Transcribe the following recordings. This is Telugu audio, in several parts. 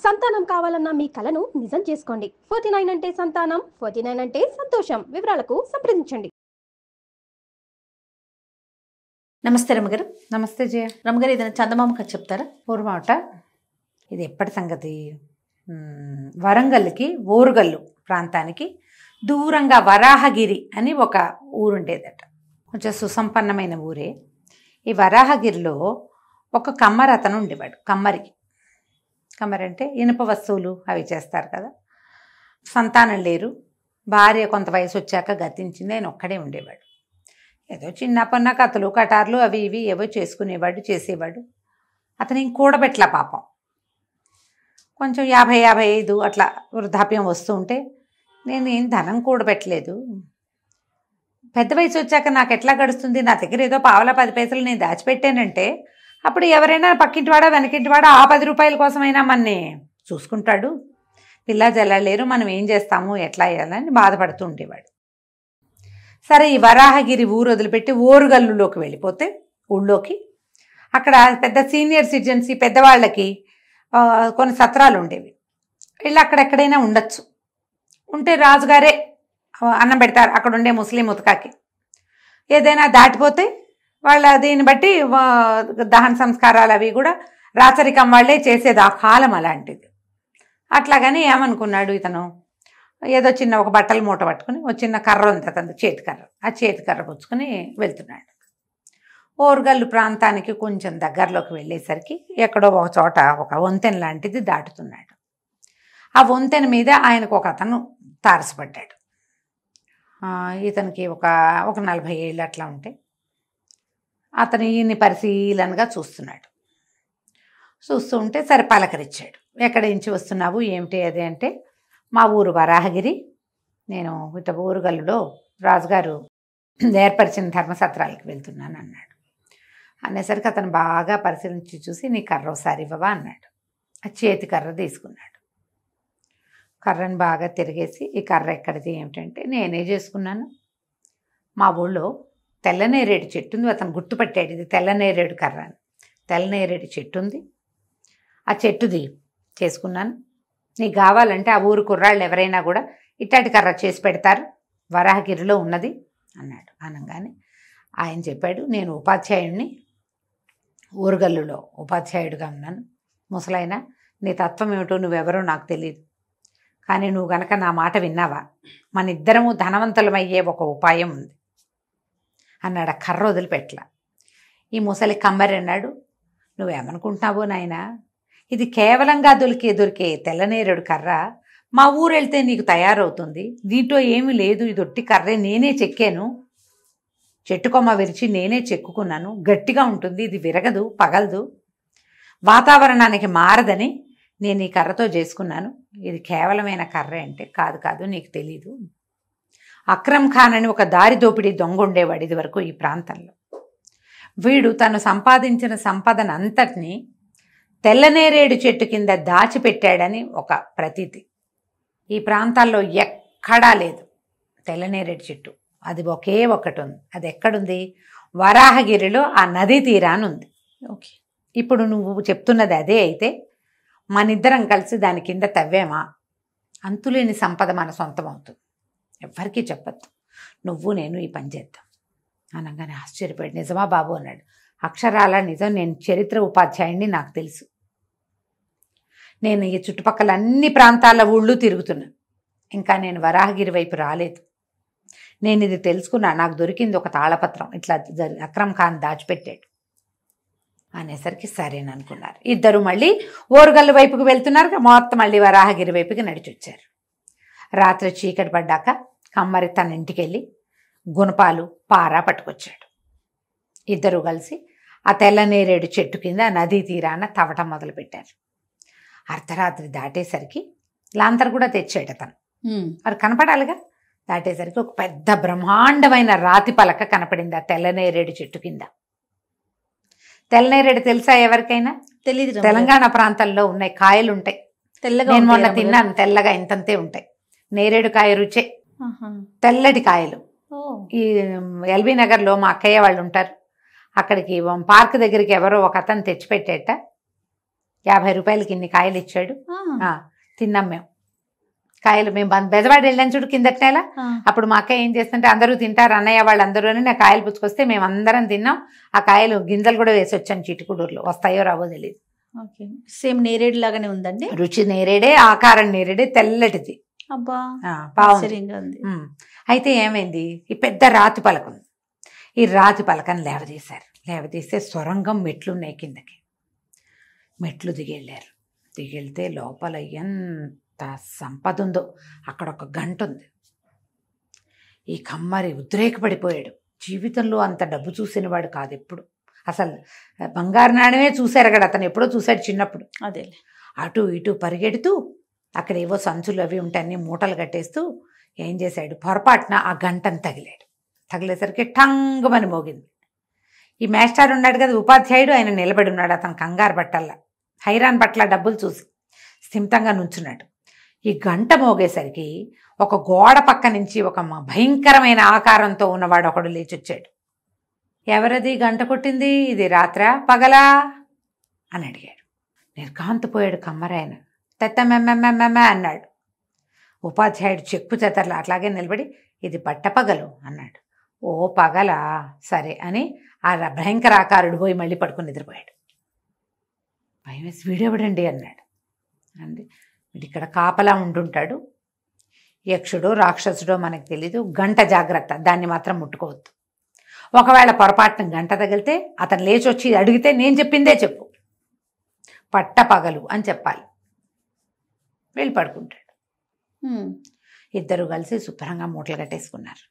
సంతానం కావాలన్న మీ కలను నిజం చేసుకోండి. 49 అంటే సంతానం, 49 అంటే సంతోషం. వివరాలకు సంప్రదించండి. నమస్తే రమ్మగారు. నమస్తే జయ. రమ్మగారు, ఏదైనా చందమామ కథ చెప్తారా? ఊరుమాట ఇది ఎప్పటి సంగతి? వరంగల్కి ఓరుగల్లు ప్రాంతానికి దూరంగా వరాహగిరి అని ఒక ఊరుండేదట. కొంచెం సుసంపన్నమైన ఊరే. ఈ వరాహగిరిలో ఒక కమ్మరి అతను ఉండేవాడు. కమ్మరి అంటే ఇనుప వస్తువులు అవి చేస్తారు కదా. సంతానం లేరు, భార్య కొంత వయసు వచ్చాక గతించింది, ఆయన ఒక్కడే ఉండేవాడు. ఏదో చిన్న పన్న కథలు కటార్లు అవి ఇవి ఏవో చేసేవాడు. అతను ఇంక కూడబెట్టలా పాపం. కొంచెం 50-55 అట్లా వృద్ధాప్యం వస్తూ ఉంటే, నేను ఏం ధనం కూడబెట్టలేదు, పెద్ద వయసు వచ్చాక నాకు ఎట్లా గడుస్తుంది, నా దగ్గర ఏదో పావలా 10 పైసలు నేను దాచిపెట్టానంటే అప్పుడు ఎవరైనా పక్కింటివాడా వెనకింటివాడా ఆ 10 రూపాయల కోసమైనా మనని చూసుకుంటాడు. పిల్ల జల్లలేరు, మనం ఏం చేస్తాము ఎట్లా వేయాలని బాధపడుతూ ఉండేవాడు. సరే, ఈ వరాహగిరి ఊరు వదిలిపెట్టి ఓరుగల్లులోకి వెళ్ళిపోతే ఊళ్ళోకి, అక్కడ పెద్ద సీనియర్ సిటిజన్స్ పెద్దవాళ్ళకి కొన్ని సత్రాలు ఉండేవి. వీళ్ళు అక్కడెక్కడైనా ఉండొచ్చు. ఉంటే రాజుగారే అన్నం పెడతారు అక్కడ ఉండే ముస్లిం ఉతకాకి. ఏదైనా దాటిపోతే వాళ్ళ దీన్ని బట్టి దహన సంస్కారాలు అవి కూడా రాచరికం వాళ్ళే చేసేది. ఆ కాలం అలాంటిది. అట్లాగని ఏమనుకున్నాడు ఇతను, ఏదో చిన్న ఒక బట్టలు మూట పట్టుకుని ఒక చిన్న కర్ర ఉంది అతను, చేతికర్ర. ఆ చేతికర్ర పుచ్చుకొని వెళ్తున్నాడు. ఓరుగల్లు ప్రాంతానికి కొంచెం దగ్గరలోకి వెళ్ళేసరికి ఎక్కడో ఒక చోట ఒక వంతెన లాంటిది దాటుతున్నాడు. ఆ వంతెన మీద ఆయనకు ఒక అతను తారసపడ్డాడు. ఇతనికి ఒక 40 ఏళ్ళు అట్లా ఉంటాయి. అతను ఈయన్ని పరిశీలనగా చూస్తూ ఉంటే సరే పలకరించాడు. ఎక్కడి నుంచి వస్తున్నావు ఏమిటి అది అంటే, మా ఊరు వరాహగిరి, నేను ఇట ఓరుగల్లులో రాజుగారు ఏర్పరిచిన ధర్మసత్రాలకు వెళ్తున్నాను అన్నాడు. అనేసరికి అతను బాగా పరిశీలించి చూసి, నీ కర్ర ఒకసారి ఇవ్వవా అన్నాడు. ఆ చేతి కర్ర తీసుకున్నాడు. కర్రను బాగా తిరిగేసి, ఈ కర్ర ఎక్కడిది ఏమిటంటే, నేనే చేసుకున్నాను, మా ఊళ్ళో తెల్లనేరేడు చెట్టు ఉంది. అతను గుర్తుపట్టాడు, ఇది తెల్లనేరేడు కర్ర అని. తెల్లనేరేడు చెట్టు ఉంది, ఆ చెట్టుది చేసుకున్నాను. నీకు కావాలంటే ఆ ఊరు కుర్రాళ్ళు ఎవరైనా కూడా ఇట్టాటి కర్ర చేసి పెడతారు, వరాహగిరిలో ఉన్నది అన్నాడు. అనగానే ఆయన చెప్పాడు, నేను ఉపాధ్యాయుడిని, ఓరుగల్లులో ఉపాధ్యాయుడిగా ఉన్నాను. ముసలైన నీ తత్వం ఏమిటో నువ్వెవరో నాకు తెలియదు, కానీ నువ్వు గనక నా మాట విన్నావా, మన ఇద్దరము ధనవంతులమయ్యే ఒక ఉపాయం ఉంది అన్నాడు. ఆ కర్ర వదిలిపెట్టలా. ఈ ముసలి కమ్మరి అన్నాడు, నువ్వేమనుకుంటున్నావో నాయనా, ఇది కేవలంగా దొరికే తెల్లనేరేడు కర్ర, మా ఊరు వెళ్తే నీకు తయారవుతుంది, దీంట్లో ఏమీ లేదు, ఇది ఒట్టి కర్రే, నేనే చెక్కాను, చెట్టుకొమ్మ విరిచి నేనే చెక్కుకున్నాను, గట్టిగా ఉంటుంది, ఇది విరగదు పగలదు, వాతావరణానికి మారదని నేను ఈ కర్రతో చేసుకున్నాను, ఇది కేవలమైన కర్రే అంటే, కాదు నీకు తెలీదు, అక్రమ్ ఖాన్ అని ఒక దారి దోపిడీ దొంగ ఉండేవాడు ఇది వరకు ఈ ప్రాంతంలో. వీడు తను సంపాదించిన సంపదను అంతటినీ తెల్లనేరేడు చెట్టు కింద దాచిపెట్టాడని ఒక ప్రతీతి. ఈ ప్రాంతాల్లో ఎక్కడా లేదు తెల్లనేరేడు చెట్టు, అది ఒకే ఒక్కటి ఉంది. అది ఎక్కడుంది? వరాహగిరిలో ఆ నదీ తీరానుంది. ఓకే, ఇప్పుడు నువ్వు చెప్తున్నది అదే అయితే, మనిద్దరం కలిసి దాని కింద తవ్వేమా, అంతులేని సంపద మన సొంతం అవుతుంది, ఎవ్వరికీ చెప్పద్దు, నువ్వు నేను ఈ పని చేద్దాం అనగానే ఆశ్చర్యపోయాడు. నిజమా బాబు అన్నాడు. అక్షరాల నిజం, నేను చరిత్ర ఉపాధ్యాయుడిని, నాకు తెలుసు, నేను ఈ చుట్టుపక్కల అన్ని ప్రాంతాల ఊళ్ళు తిరుగుతున్నా, ఇంకా నేను వరాహగిరి వైపు రాలేదు, నేను ఇది తెలుసుకున్నా, నాకు దొరికింది ఒక తాళపత్రం, ఇట్లా అక్రమ్ ఖాన్ దాచిపెట్టాడు అనేసరికి సరేననుకున్నారు. ఇద్దరు మళ్ళీ ఓరుగల్లు వైపుకి వెళ్తున్నారు, మొత్తం మళ్ళీ వరాహగిరి వైపుకి నడిచొచ్చారు. రాత్రి చీకటి పడ్డాక కమ్మరి తన ఇంటికి వెళ్ళి గుణపాలు పారా పట్టుకొచ్చాడు. ఇద్దరు కలిసి ఆ తెల్లనేరేడు చెట్టు కింద నదీ తీరాన తవ్వటం మొదలుపెట్టారు. అర్ధరాత్రి దాటేసరికి లాంతర్ కూడా తెచ్చాడు అతను, అది కనపడాలిగా. దాటేసరికి ఒక పెద్ద బ్రహ్మాండమైన రాతి పలక కనపడింది ఆ తెల్లనేరేడు చెట్టు కింద. తెల్లనేరేడు తెలుసా ఎవరికైనా? తెలీదు. తెలంగాణ ప్రాంతంలో ఉన్నాయి, కాయలు ఉంటాయి, తెల్లగా. నేను మొన్న తిన్నాను, తెల్లగా ఇంతంతే ఉంటాయి, నేరేడు కాయ రుచే, తెల్లటి కాయలు. ఈ ఎల్బీ నగర్లో మా అక్కయ్య వాళ్ళు ఉంటారు, అక్కడికి పార్క్ దగ్గరికి ఎవరో ఒక అతను తెచ్చిపెట్టేట, 50 రూపాయలకి ఇన్ని కాయలు ఇచ్చాడు. ఆ, తిన్నాం మేము కాయలు. మేము బెజవాడ వెళ్ళాను చూడు కిందటి నెల. ఆ. అప్పుడు మా అక్క ఏం చేస్తుంటే అందరూ తింటారు అన్నయ్య వాళ్ళందరూ అని నా కాయలు పుచ్చుకొస్తే మేము అందరం తిన్నాం. ఆ కాయలు గింజలు కూడా వేసి వచ్చాను చిటికుడూరులో. వస్తాయో రావో తెలియదు. ఓకే, సేమ్ నేరేడు లాగానే ఉందండి. రుచి నేరేడే, ఆకారం నేరేడే, తెల్లటిది. అబ్బా, బాగుంది. ఆశ్చర్యంగా ఉంది. అయితే ఏమైంది, ఈ పెద్ద రాతి పలక ఉంది. ఈ రాతి పలకను లేవదీస్తే సొరంగం మెట్లు ఉన్నాయి కిందకి. మెట్లు దిగెళ్ళారు. దిగెళ్తే లోపల ఎంత సంపద ఉందో. అక్కడ ఒక గంట ఉంది. ఈ కమ్మరి ఉద్రేకపడిపోయాడు. జీవితంలో అంత డబ్బు చూసినవాడు కాదు ఎప్పుడు. అసలు బంగారు నాణ్యమే చూశారు అక్కడ. అతను ఎప్పుడో చూశాడు చిన్నప్పుడు. అదే అటు ఇటు పరిగెడుతూ అక్కడ ఏవో సంచులు అవి ఉంటే అన్ని మూటలు కట్టేస్తూ ఏం చేశాడు, పొరపాటున ఆ గంటను తగిలేసరికి టంగమని మోగింది. ఈ మేస్టార్ ఉన్నాడు కదా ఉపాధ్యాయుడు, ఆయన నిలబడి ఉన్నాడు. అతను కంగారు పట్టల్లా, హైరాన్ పట్ల డబ్బులు చూసి స్థిమితంగా నుంచున్నాడు. ఈ గంట మోగేసరికి ఒక గోడ పక్క నుంచి ఒక భయంకరమైన ఆకారంతో ఉన్నవాడు ఒకడు లేచొచ్చాడు. ఎవరది గంట కొట్టింది, ఇది రాత్రా పగలా అని అడిగాడు. నిర్ఘాంతపోయాడు కమ్మరాయన. తెత్తమెమ్మెమ్మెమ్మె అన్నాడు. ఉపాధ్యాయుడు చెక్కు చెతర్లు అట్లాగే నిలబడి ఇది పట్టపగలు అన్నాడు. ఓ పగలా, సరే అని ఆ భయంకర ఆకారుడు పోయి మళ్ళీ పడుకుని నిద్రపోయాడు. భయం వేసి వీడెవడండి అన్నాడు. అండి వీడు ఇక్కడ కాపలా ఉంటుంటాడు, యక్షుడో రాక్షసుడో మనకు తెలీదు, గంట జాగ్రత్త, దాన్ని మాత్రం ముట్టుకోవద్దు. ఒకవేళ పొరపాటున గంట తగిలితే అతను లేచి వచ్చి అడిగితే నేను చెప్పిందే చెప్పు, పట్టపగలు అని చెప్పాలి. వెళ్ళి పడుకుంటాడు. ఇద్దరు కలిసి శుభ్రంగా మూటలు కట్టేసుకున్నారు.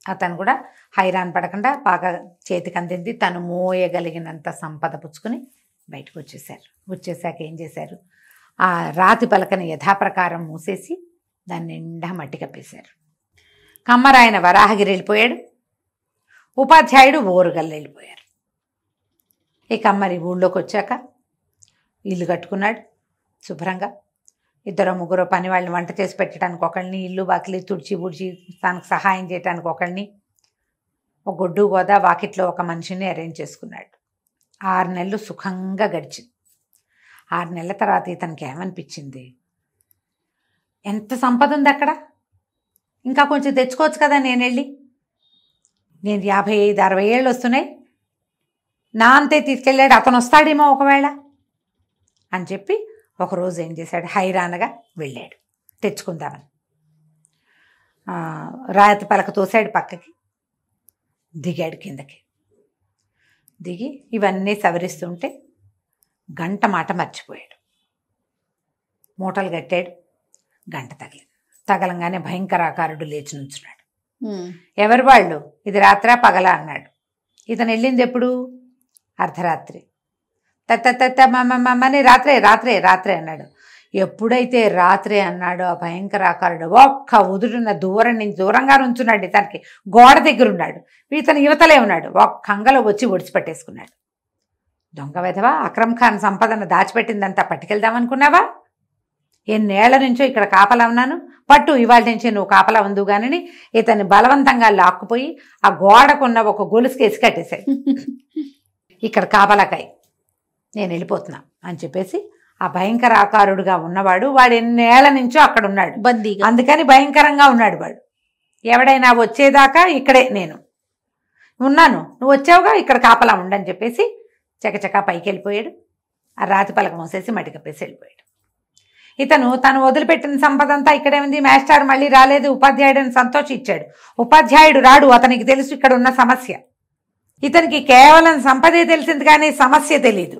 అతను కూడా హైరాన్ పడకుండా బాగా చేతికి అందింది తను మోయగలిగినంత సంపద పుచ్చుకొని బయటకు వచ్చేసాక ఏం చేశారు, ఆ రాతి పలకని యథాప్రకారం మూసేసి దాన్ని నిండా మట్టి కప్పేశారు. కమ్మరాయన వరాహగిరి వెళ్ళిపోయాడు. ఉపాధ్యాయుడు ఓరుగల్లు వెళ్ళిపోయారు. ఈ కమ్మరి ఊళ్ళోకి వచ్చాక ఇల్లు కట్టుకున్నాడు శుభ్రంగా. 2-3 పని వాళ్ళని వంట చేసి పెట్టడానికి ఒకళ్ళని, ఇల్లు వాకిలి తుడిచి ఊడ్చి తనకు సహాయం చేయడానికి ఒకళ్ళని, ఒక గొడ్డు గోదా వాకిట్లో ఒక మనిషిని అరేంజ్ చేసుకున్నాడు. 6 నెలలు సుఖంగా గడిచింది. 6 నెలల తర్వాత ఇతనికి ఏమనిపించింది, ఎంత సంపద ఉంది అక్కడ, ఇంకా కొంచెం తెచ్చుకోవచ్చు కదా నేను వెళ్ళి. నేను 55-60 ఏళ్ళు వస్తున్నాయి, నా అంతే తీసుకెళ్ళాడు, అతను వస్తాడేమో ఒకవేళ అని చెప్పి ఒకరోజు ఏం చేశాడు, హైరానగా వెళ్ళాడు తెచ్చుకుందామని. రాతి పలక తోసాడు పక్కకి, దిగాడు కిందకి. దిగి ఇవన్నీ సవరిస్తుంటే గంట మాట మర్చిపోయాడు. మూటలు కట్టాడు, గంట తగలంగానే భయంకరాకారుడు లేచి నుంచున్నాడు. ఎవరు వాళ్ళు, ఇది రాత్రా పగలా అన్నాడు. ఇతను వెళ్ళింది ఎప్పుడు, అర్ధరాత్రి. మమ్మని రాత్రే రాత్రే రాత్రే అన్నాడు. ఎప్పుడైతే రాత్రే అన్నాడో ఆ భయంకరాకారుడు ఒక్క ఉదురున్న దూరంగా నుంచున్నాడు. ఇతనికి గోడ దగ్గర ఉన్నాడు, ఇతను యువతలే ఉన్నాడు. ఒక్క అంగలో వచ్చి ఒడిచిపెట్టేసుకున్నాడు. దొంగ వెధవా, అక్రమ్ ఖాన్ సంపదను దాచిపెట్టిందంతా పట్టుకెళ్దామనుకున్నావా? ఎన్నేళ్ల నుంచో ఇక్కడ కాపలా ఉన్నాను, పట్టు ఇవాళ నుంచి నువ్వు కాపలా ఉందు గానని ఇతన్ని బలవంతంగా లాక్కుపోయి ఆ గోడకున్న ఒక గొలుసుకేసి కట్టేశాడు. ఇక్కడ కాపలాకాయ, నేను వెళ్ళిపోతున్నా అని చెప్పేసి ఆ భయంకర ఆకారుడుగా ఉన్నవాడు, వాడు ఎన్నేళ్ల నుంచో అక్కడ ఉన్నాడు బందీగా, అందుకని భయంకరంగా ఉన్నాడు వాడు. ఎవడైనా వచ్చేదాకా ఇక్కడే నేను ఉన్నాను, నువ్వు వచ్చావుగా ఇక్కడ కాపలా ఉండని చెప్పేసి చకచకా పైకి వెళ్ళిపోయాడు. ఆ రాతి పలక మోసేసి మట్టి కప్పేసి వెళ్ళిపోయాడు. తను వదిలిపెట్టిన సంపద అంతా ఇక్కడే ఉంది. మాస్టర్ మళ్ళీ రాలేదు, ఉపాధ్యాయుడిని సంతోషించాడు. ఉపాధ్యాయుడు రాడు, అతనికి తెలుసు ఇక్కడ ఉన్న సమస్య. ఇతనికి కేవలం సంపదే తెలిసింది కానీ సమస్య తెలీదు.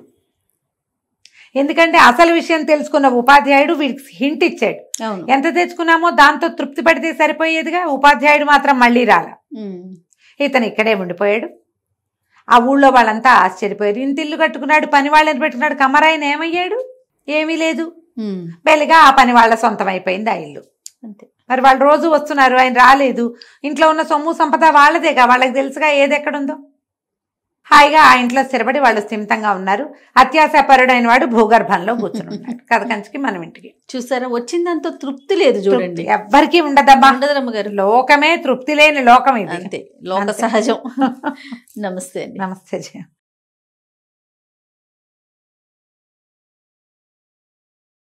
ఎందుకంటే అసలు విషయం తెలుసుకున్న ఉపాధ్యాయుడు వీడికి హింట్ ఇచ్చాడు. ఎంత తెచ్చుకున్నామో దాంతో తృప్తి పడితే సరిపోయేదిగా. ఉపాధ్యాయుడు మాత్రం మళ్ళీ రాలా. ఇతను ఇక్కడే ఉండిపోయాడు. ఆ ఊళ్ళో వాళ్ళంతా ఆశ్చర్యపోయారు. ఇంత ఇల్లు కట్టుకున్నాడు, పని వాళ్ళని పెట్టుకున్నాడు, కమరాయన ఏమయ్యాడు? ఏమీ లేదు. బెల్లిగా ఆ పని వాళ్ళ సొంతం అయిపోయింది ఆ ఇల్లు. అంతే. మరి వాళ్ళు రోజు వస్తున్నారు, ఆయన రాలేదు. ఇంట్లో ఉన్న సొమ్ము సంపద వాళ్ళదేగా, వాళ్ళకి తెలుసుగా ఏది ఎక్కడుందో. హాయిగా ఆ ఇంట్లో స్థిరపడి వాళ్ళు స్థిమితంగా ఉన్నారు. అత్యాశపరుడైన వాడు భూగర్భంలో కూర్చుని ఉన్నాడు. కథ కంచికి మనం ఇంటికి. చూసారా, వచ్చిందంత తృప్తి లేదు చూడండి. ఎవ్వరికీ ఉండదమ్మా, ఉండదమ్మ గారు. లోకమే తృప్తి లేని లోకం ఇది. అంతే, లోక సహజం. నమస్తే. నమస్తే.